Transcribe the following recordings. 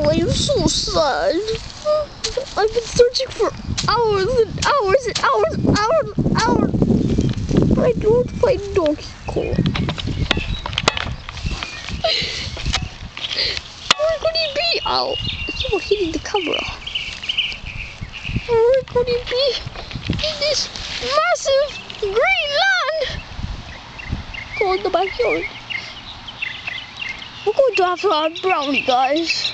I'm so sad. I've been searching for hours and hours and hours and hours and hours. But I don't find Donkey Kong. Where could he be? Ow. It's not hitting the camera. Where could he be in this massive green land? Go in the backyard. We're going to have to have brownie, guys.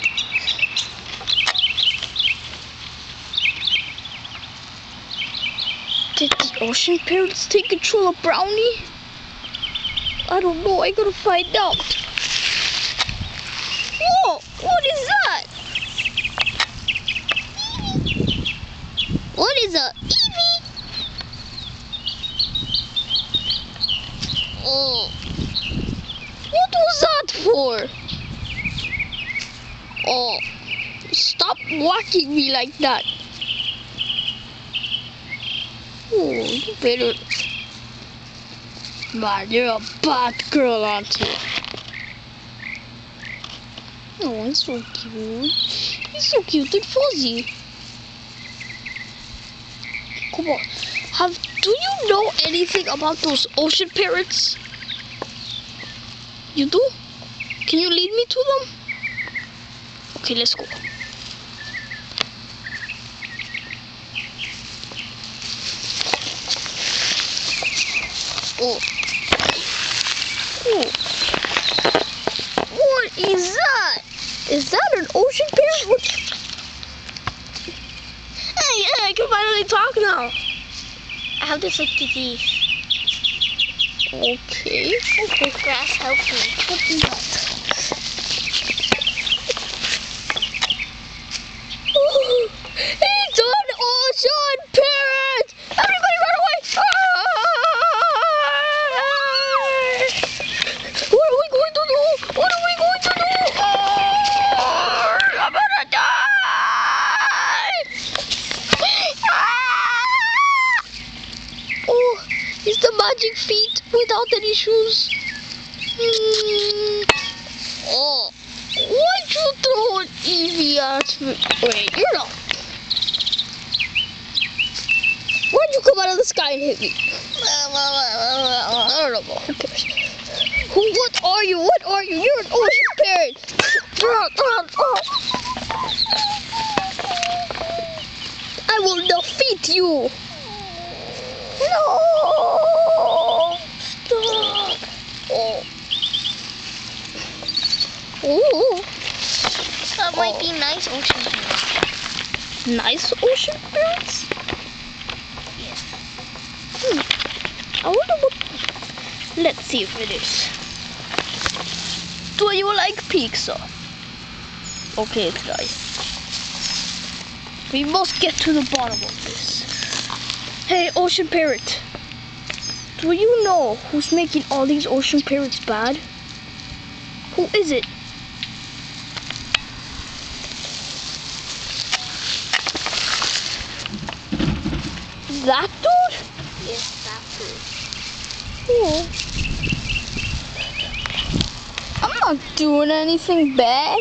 Did the ocean parrots take control of Brownie? I don't know. I gotta find out. Whoa! What is that? What is a Eevee? Oh. What was that for? Oh. Stop whacking me like that. Oh, you better. Man, you're a bad girl, aren't you? Oh, he's so cute. He's so cute and fuzzy. Come on. Do you know anything about those ocean parrots? You do? Can you lead me to them? Okay, let's go. Oh. Oh. What is that? Is that an ocean parrot? What? Hey, I can finally talk now. I have this like disease. Okay. Okay, grass, help me. What is that? Oh, it's an ocean parrot! Everybody run away! Ah! What are we going to do? What are we going to do? Oh, I'm gonna die! Ah! Oh, it's the magic feet without any shoes. Oh, why'd you throw an Eevee at me? Wait, you're not. Why'd you come out of the sky and hit me? I don't know. Who cares? What are you? What are you? You're an ocean parrot. I will defeat you. No. Stop. Oh. Ooh. That might be nice ocean parrots. Nice ocean parrots? Yes. I wonder what. Let's see if it is. Do you like pizza? Okay, it's nice. We must get to the bottom of this. Hey, ocean parrot. Do you know who's making all these ocean parrots bad? Who is it? That dude? Yes, that dude. Oh. I'm not doing anything bad.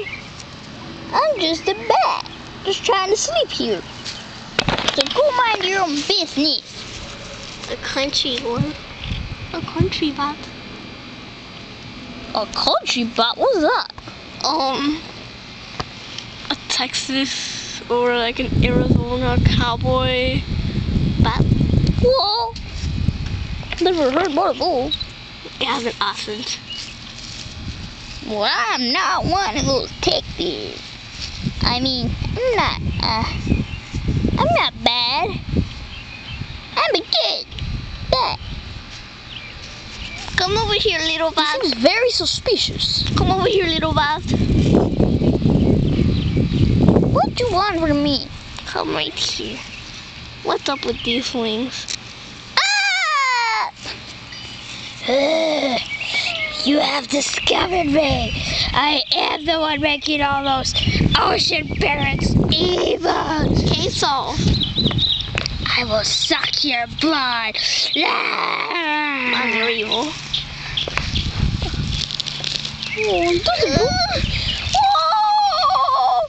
I'm just a bat. Just trying to sleep here. So go mind your own business. A country one. A country bat. A country bat? What's that? A Texas or like an Arizona cowboy bat. Whoa! Never heard about those. It has an accent. Well, I'm not one of those Texans. I mean, I'm not bad. I'm a kid. Bad. Come over here, little bat. Seems very suspicious. Come over here, little bat. What do you want from me? Come right here. What's up with these wings? Ah! You have discovered me. I am the one making all those ocean parrots evil. Okay, so I will suck your blood. I'm very evil. Oh, it doesn't move. Oh!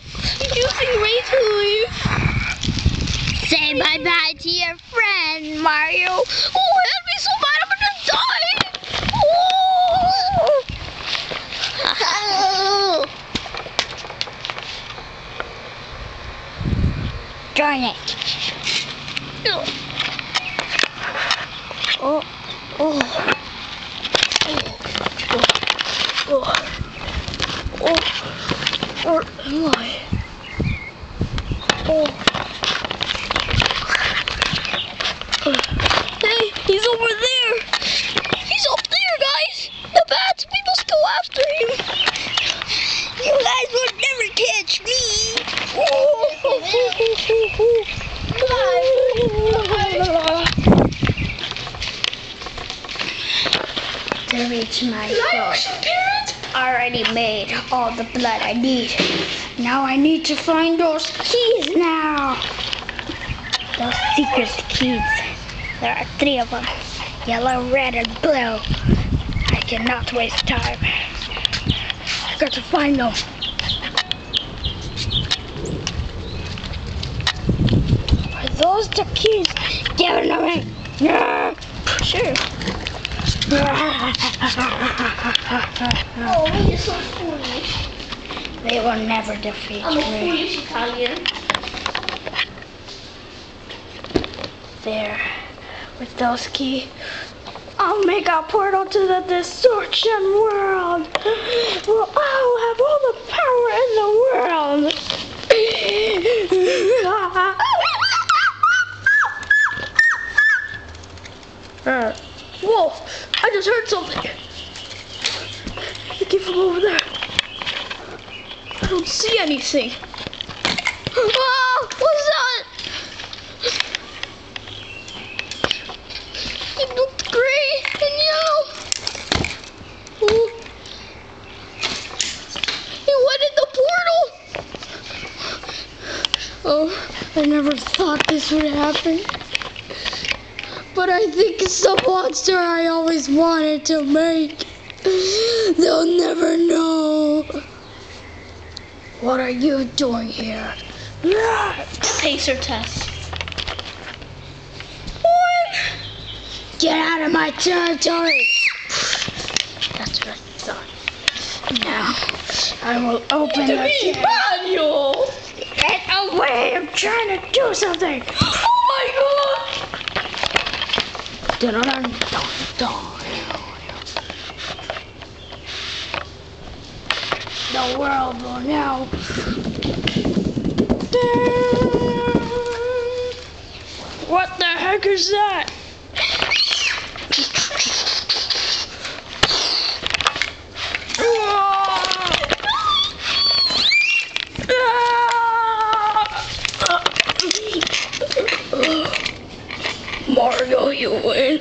Darn it. Oh, oh. Where am I? Oh. Hey, he's over there. He's up there, guys. The bats, we must go after him. You guys will never catch me. To reach my goal. Already made all the blood I need. Now I need to find those keys now. Those secret keys. There are 3 of them. Yellow, red, and blue. I cannot waste time. I got to find them. Are those the keys? Give it to me. Yeah. Sure. Oh, you're so foolish. They will never defeat I'm a me. foolish Italian. There. With those keys, I'll make a portal to the destruction world. Well, I'll have all the power in the world. Whoa! I just heard something. It came from over there. I don't see anything. Ah! What's that? It looked gray and yellow. Oh. It went in the portal. Oh, I never thought this would happen. But I think it's the monster I always wanted to make. They'll never know. What are you doing here? Pacer test. What? Get out of my territory. That's what I thought. Now, I will open the gate. Manuel! Get away! I'm trying to do something. Oh my god! Dun, dun, dun, dun. The world will now. What the heck is that? Mario, you win.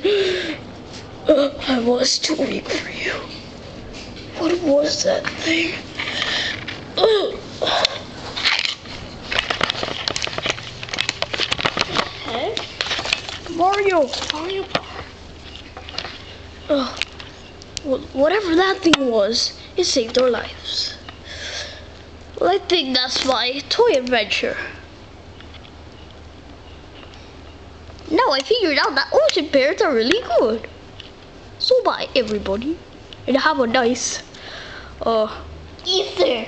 I was too weak for you. What was that thing? Hey? Mario. Whatever that thing was, it saved our lives. Well, I think that's my toy adventure. Now I figured out that ocean parrots are really good. So bye everybody. And have a nice Easter.